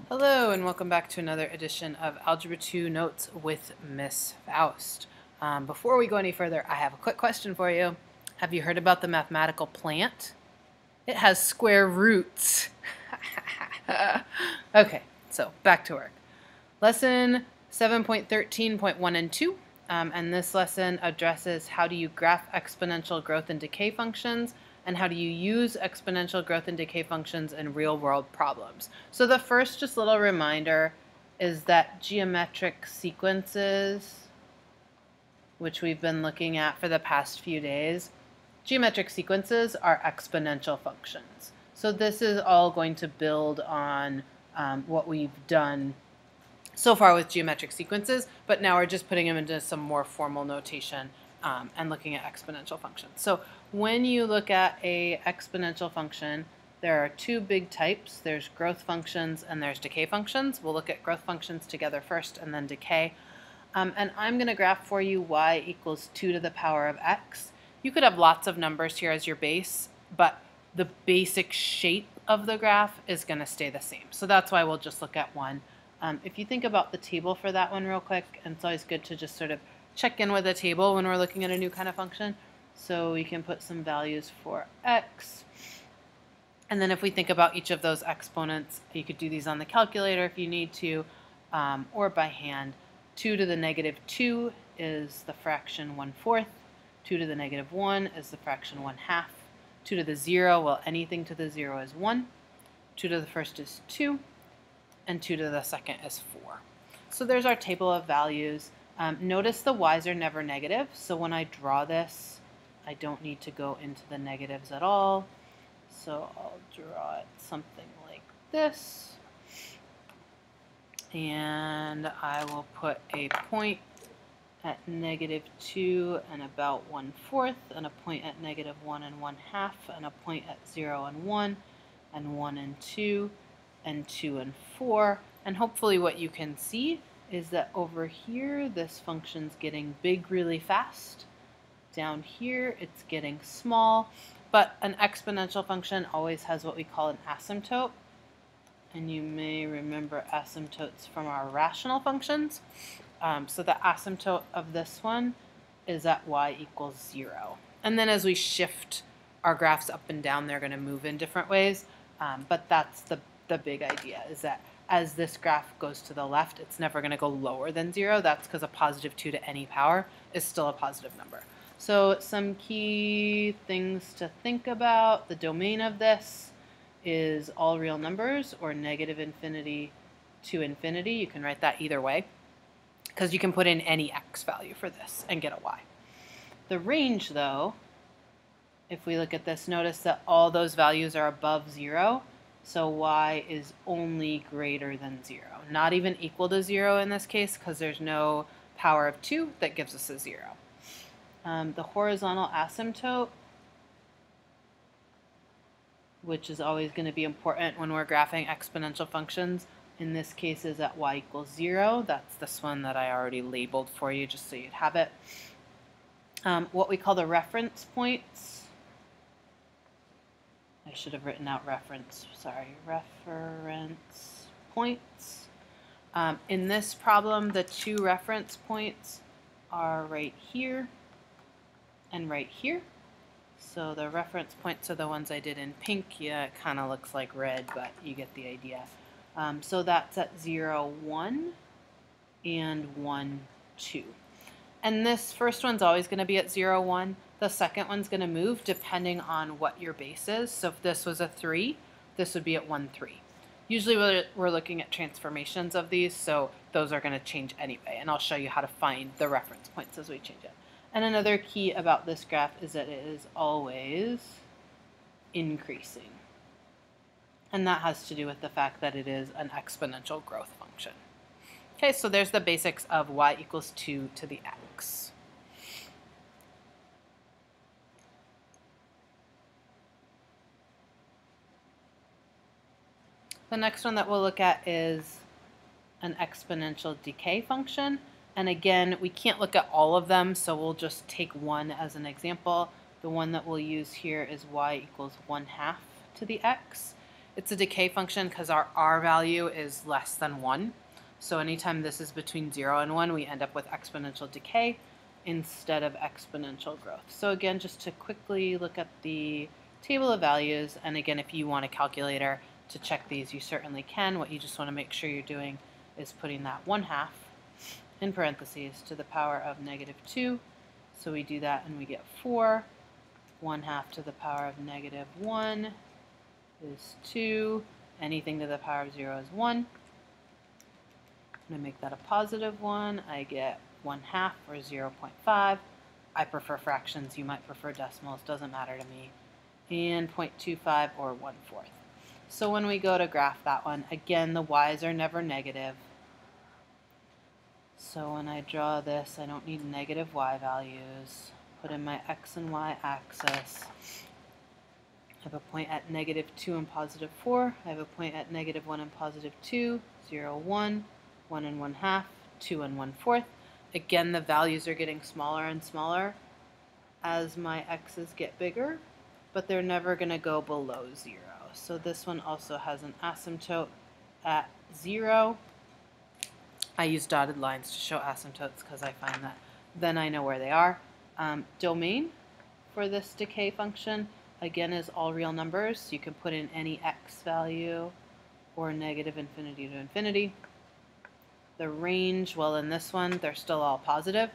Hello and welcome back to another edition of Algebra 2 Notes with Miss Faust. Before we go any further, I have a quick question for you. Have you heard about the mathematical plant? It has square roots. Okay, so back to work. Lesson 7.13.1 and 2. And this lesson addresses how do you graph exponential growth and decay functions and how do you use exponential growth and decay functions in real-world problems. So the first just little reminder is that geometric sequences, which we've been looking at for the past few days, geometric sequences are exponential functions. So this is all going to build on what we've done so far with geometric sequences, but now we're just putting them into some more formal notation and looking at exponential functions. So when you look at a exponential function, there are two big types. There's growth functions and there's decay functions. We'll look at growth functions together first and then decay. And I'm going to graph for you y equals 2 to the power of x. You could have lots of numbers here as your base, but the basic shape of the graph is going to stay the same. So that's why we'll just look at one. If you think about the table for that one real quick, and it's always good to just sort of check in with a table when we're looking at a new kind of function. So we can put some values for x. And then if we think about each of those exponents, you could do these on the calculator if you need to, or by hand. 2 to the negative 2 is the fraction 1/4. 2 to the negative 1 is the fraction 1/2. 2 to the 0, well, anything to the 0 is 1. 2 to the first is 2. And 2 to the second is 4. So there's our table of values. Notice the y's are never negative, so when I draw this, I don't need to go into the negatives at all. So I'll draw it something like this. And I will put a point at negative 2 and about 1/4, and a point at negative 1 and 1/2, and a point at 0 and 1, and 1 and 2, and 2 and 4. And hopefully what you can see is that over here, this function's getting big really fast. Down here, it's getting small. But an exponential function always has what we call an asymptote. And you may remember asymptotes from our rational functions. So the asymptote of this one is at y equals 0. And then as we shift our graphs up and down, they're going to move in different ways. But that's the big idea, is that as this graph goes to the left, it's never going to go lower than 0. That's because a positive 2 to any power is still a positive number. So some key things to think about. The domain of this is all real numbers or negative infinity to infinity. You can write that either way because you can put in any x value for this and get a y. The range, though, if we look at this, notice that all those values are above 0. So y is only greater than 0. Not even equal to 0 in this case because there's no power of 2 that gives us a 0. The horizontal asymptote, which is always going to be important when we're graphing exponential functions, in this case is at y equals 0. That's this one that I already labeled for you just so you'd have it. What we call the reference points. I should have written out reference points. In this problem, the two reference points are right here and right here. So the reference points are the ones I did in pink. Yeah, it kind of looks like red, but you get the idea. So that's at 0, 1, and 1, 2. And this first one's always going to be at 0, 1. The second one's going to move depending on what your base is. So if this was a 3, this would be at 1, 3. Usually we're looking at transformations of these, so those are going to change anyway. And I'll show you how to find the reference points as we change it. And another key about this graph is that it is always increasing. And that has to do with the fact that it is an exponential growth function. Okay, so there's the basics of y equals 2 to the x. The next one that we'll look at is an exponential decay function. And again, we can't look at all of them, so we'll just take one as an example. The one that we'll use here is y equals 1/2 to the x. It's a decay function because our R value is less than 1. So anytime this is between 0 and 1, we end up with exponential decay instead of exponential growth. So again, just to quickly look at the table of values, and again, if you want a calculator to check these, you certainly can. What you just want to make sure you're doing is putting that 1/2 in parentheses to the power of -2. So we do that and we get 4. 1/2 to the power of -1 is 2. Anything to the power of 0 is 1. I'm going to make that a positive 1. I get 1/2 or 0.5. I prefer fractions. You might prefer decimals. Doesn't matter to me. And 0.25 or 1/4. So when we go to graph that one, again, the y's are never negative. So when I draw this, I don't need negative y values. Put in my x and y axis. I have a point at -2 and +4. I have a point at -1 and +2, 0, 1, 1 and 1/2, 2 and 1/4. Again, the values are getting smaller and smaller as my x's get bigger, but they're never going to go below 0. So this one also has an asymptote at 0. I use dotted lines to show asymptotes because I find that then I know where they are. Domain for this decay function, again, is all real numbers. You can put in any x value or -infinity to infinity. The range, well, in this one, they're still all positive.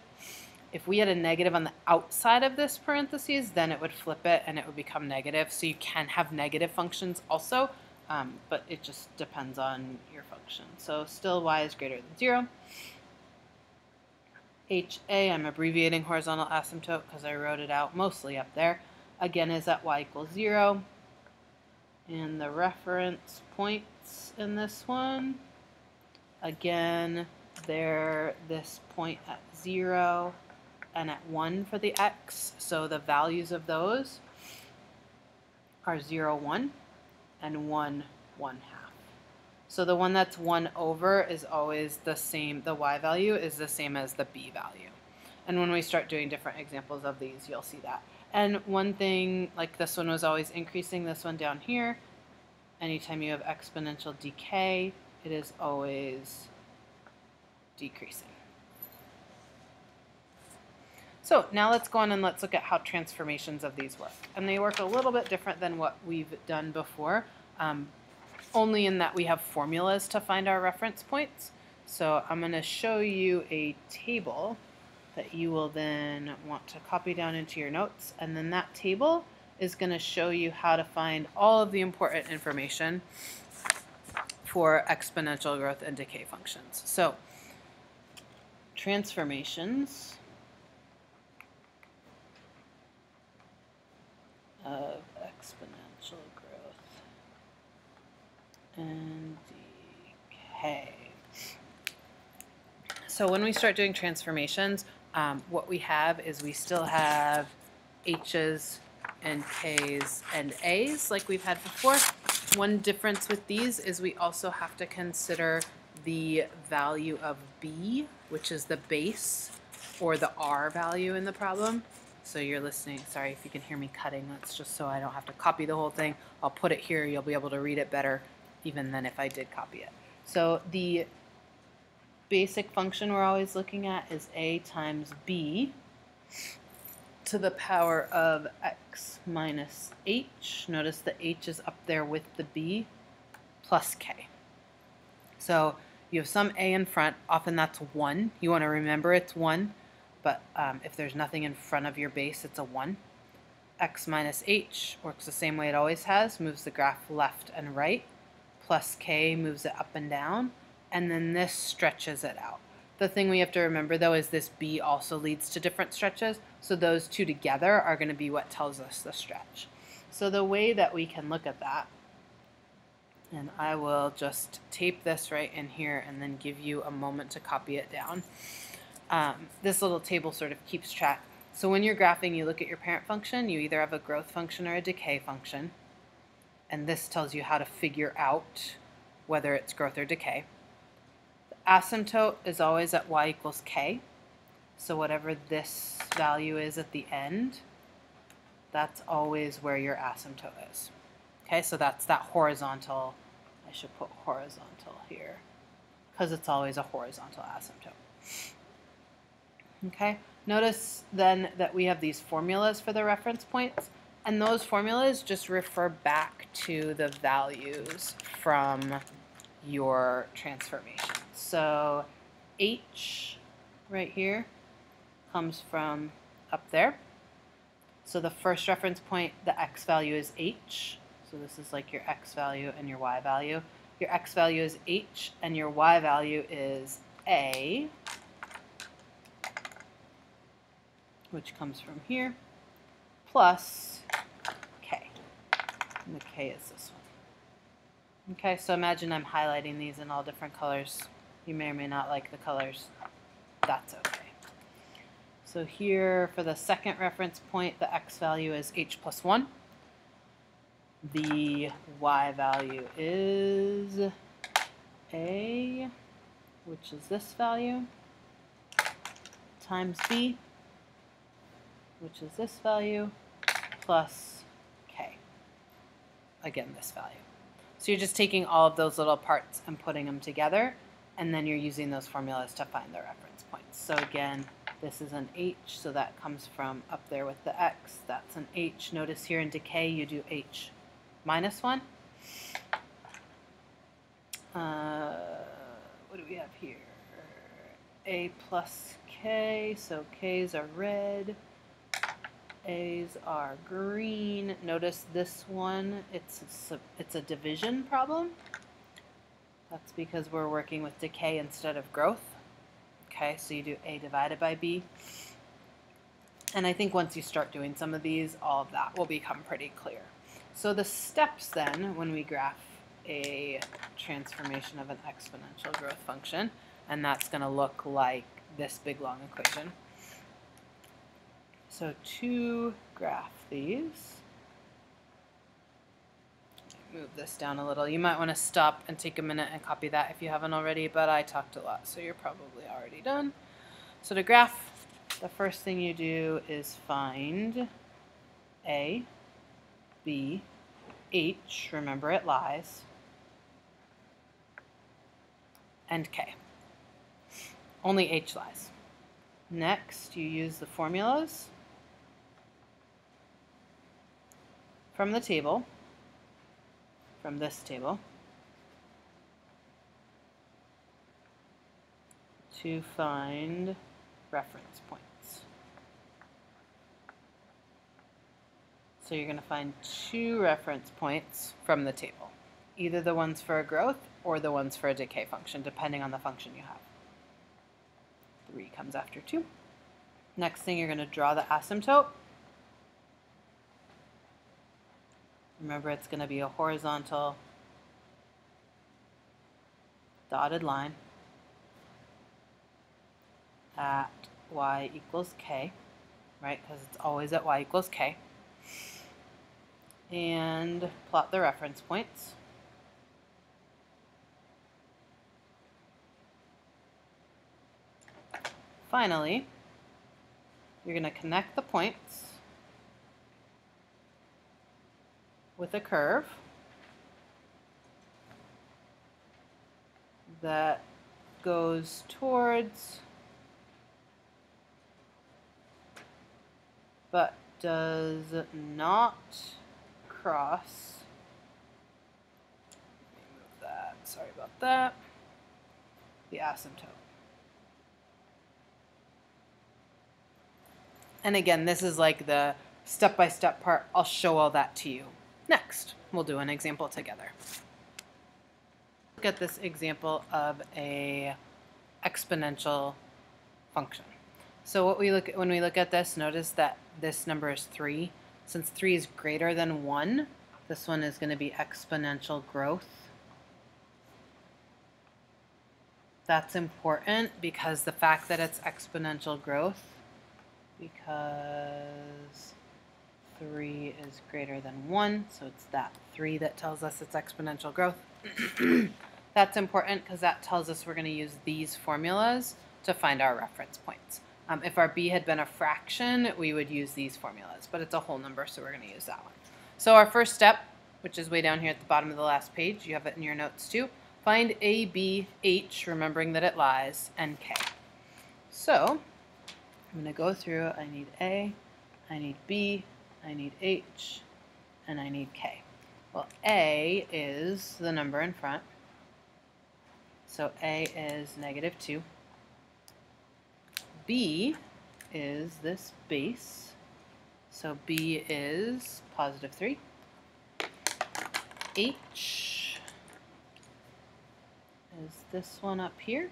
If we had a negative on the outside of this parentheses, then it would flip it and it would become negative. So you can have negative functions also, but it just depends on your function. So still y is greater than 0. HA, I'm abbreviating horizontal asymptote because I wrote it out mostly up there, again is at y = 0. And the reference points in this one, again, they're this point at 0 and at 1 for the x. So the values of those are 0, 1, and 1, 1/2. So the one that's 1 over is always the same, the y value is the same as the b value. And when we start doing different examples of these, you'll see that. And one thing, like this one was always increasing, this one down here, anytime you have exponential decay, it is always decreasing. So now let's go on and let's look at how transformations of these work. And they work a little bit different than what we've done before, only in that we have formulas to find our reference points. So I'm going to show you a table that you will then want to copy down into your notes. And then that table is going to show you how to find all of the important information for exponential growth and decay functions. So transformations of exponential growth and decay. So when we start doing transformations, what we have is we still have h's and k's and a's like we've had before. One difference with these is we also have to consider the value of b, which is the base, or the r value in the problem. So you're listening, sorry if you can hear me cutting, that's just so I don't have to copy the whole thing. I'll put it here, you'll be able to read it better even than if I did copy it. So the basic function we're always looking at is a times b to the power of x minus h. Notice the h is up there with the b, plus k. So you have some a in front, often that's 1. You want to remember it's 1. But if there's nothing in front of your base, it's a 1. X minus h works the same way it always has, moves the graph left and right. Plus k moves it up and down. And then this stretches it out. The thing we have to remember, though, is this b also leads to different stretches. So those two together are going to be what tells us the stretch. So the way that we can look at that, and I will just tape this right in here and then give you a moment to copy it down. This little table sort of keeps track. So when you're graphing, you look at your parent function, you either have a growth function or a decay function. And this tells you how to figure out whether it's growth or decay. The asymptote is always at y = k. So whatever this value is at the end, that's always where your asymptote is. Okay, so that's that horizontal. I should put horizontal here because it's always a horizontal asymptote. Okay, notice then that we have these formulas for the reference points, and those formulas just refer back to the values from your transformation. So h right here comes from up there. So the first reference point, the x value is h. So this is like your x value and your y value. Your x value is h and your y value is a, which comes from here, plus k. And the k is this one. Okay, so imagine I'm highlighting these in all different colors. You may or may not like the colors. That's okay. So here for the second reference point, the x value is h plus 1. The y value is a, which is this value, times b, which is this value, plus k, again this value. So you're just taking all of those little parts and putting them together, and then you're using those formulas to find the reference points. So again, this is an h, so that comes from up there with the x. That's an h. Notice here in decay you do h minus 1. What do we have here? A plus k, so k's are red, a's are green. Notice this one, it's a division problem. That's because we're working with decay instead of growth. Okay, so you do a divided by b. And I think once you start doing some of these, all of that will become pretty clear. So the steps then, when we graph a transformation of an exponential growth function, and that's going to look like this big long equation. So to graph these, move this down a little. You might want to stop and take a minute and copy that if you haven't already, but I talked a lot, so you're probably already done. So to graph, the first thing you do is find a, b, h, remember it lies, and k. Only h lies. Next, you use the formulas from the table, from this table, to find reference points. So you're going to find 2 reference points from the table, either the ones for a growth or the ones for a decay function, depending on the function you have. 3 comes after 2. Next thing, you're going to draw the asymptote. Remember, it's going to be a horizontal dotted line at y equals k, right? Because it's always at y equals k. And plot the reference points. Finally, you're going to connect the points with a curve that goes towards but does not cross. Let me move that. Sorry about that. The asymptote. And again, this is like the step-by-step part. I'll show all that to you next. We'll do an example together. Look at this example of a exponential function. So what we look at, when we look at this, notice that this number is 3. Since 3 is greater than 1, this one is going to be exponential growth. That's important because the fact that it's exponential growth, because 3 is greater than 1, so it's that 3 that tells us it's exponential growth. That's important because that tells us we're going to use these formulas to find our reference points. If our b had been a fraction, we would use these formulas, but it's a whole number, so we're going to use that one. So our first step, which is way down here at the bottom of the last page. You have it in your notes too. Find A, B, H, remembering that it lies, and K. So I'm going to go through. I need A, I need B, I need H, and I need K. Well, A is the number in front. So A is -2. B is this base. So B is +3. H is this one up here,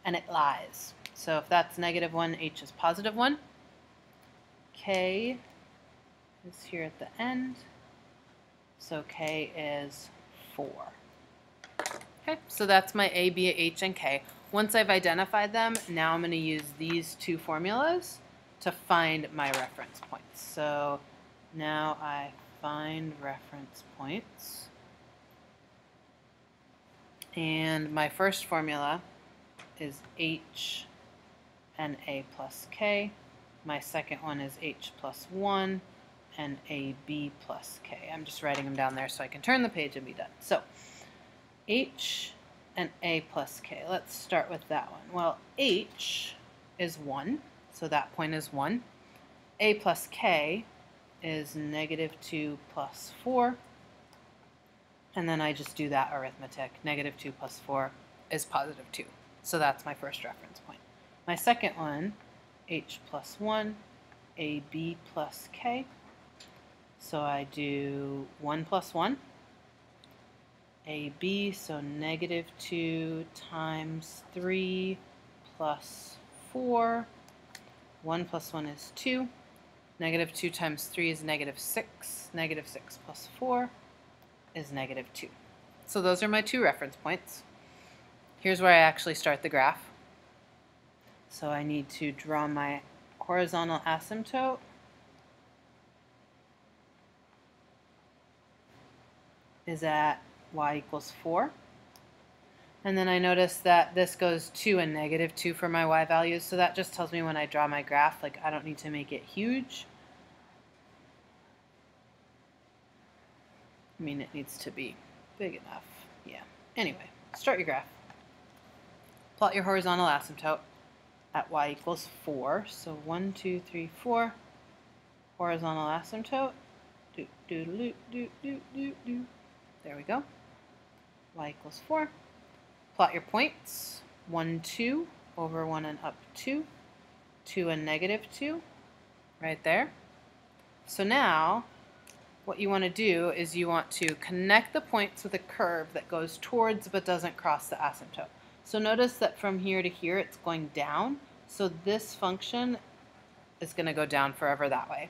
and it lies. So if that's -1, H is +1. K is here at the end, so K is 4. Okay, so that's my A, B, H, and K. Once I've identified them, now I'm going to use these two formulas to find my reference points. So now I find reference points. And my first formula is H and A plus K. My second one is H plus 1 and AB plus K. I'm just writing them down there so I can turn the page and be done. So H and A plus K. Let's start with that one. Well, H is 1, so that point is 1. A plus K is -2 plus 4. And then I just do that arithmetic. -2 plus 4 is +2. So that's my first reference point. My second one, H plus 1, AB plus K. So I do 1 plus 1. AB, so -2 times 3 plus 4. 1 plus 1 is 2. -2 times 3 is -6. -6 plus 4 is -2. So those are my two reference points. Here's where I actually start the graph. So I need to draw my horizontal asymptote. Is at y equals 4. And then I notice that this goes 2 and -2 for my y values, so that just tells me when I draw my graph, like I don't need to make it huge. I mean, it needs to be big enough. Yeah. Anyway, start your graph. Plot your horizontal asymptote at y equals 4. So 1, 2, 3, 4. Horizontal asymptote. There we go. Y equals 4. Plot your points. 1, 2, over 1 and up 2. 2 and -2, right there. So now, what you want to do is you want to connect the points with a curve that goes towards but doesn't cross the asymptote. So notice that from here to here it's going down. So this function is going to go down forever that way.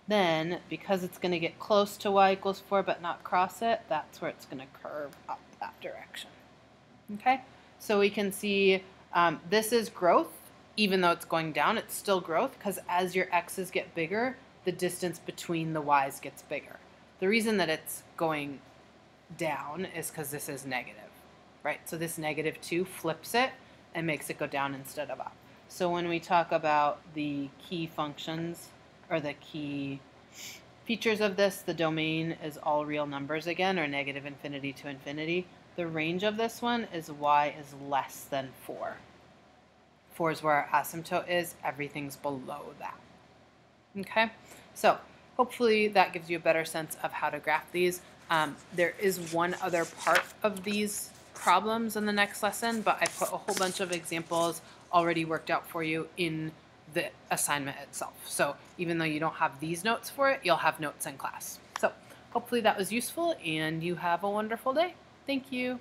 Then, because it's going to get close to y equals 4 but not cross it, that's where it's going to curve up that direction. Okay? So we can see this is growth. Even though it's going down, it's still growth because as your x's get bigger, the distance between the y's gets bigger. The reason that it's going down is because this is negative, right? So this -2 flips it and makes it go down instead of up. So when we talk about the key functions or the key features of this, the domain is all real numbers again, or -infinity to infinity. The range of this one is y is less than 4. 4 is where our asymptote is. Everything's below that. Okay, so hopefully that gives you a better sense of how to graph these. There is one other part of these problems in the next lesson, but I put a whole bunch of examples already worked out for you in the assignment itself. So even though you don't have these notes for it, you'll have notes in class. So hopefully that was useful and you have a wonderful day. Thank you.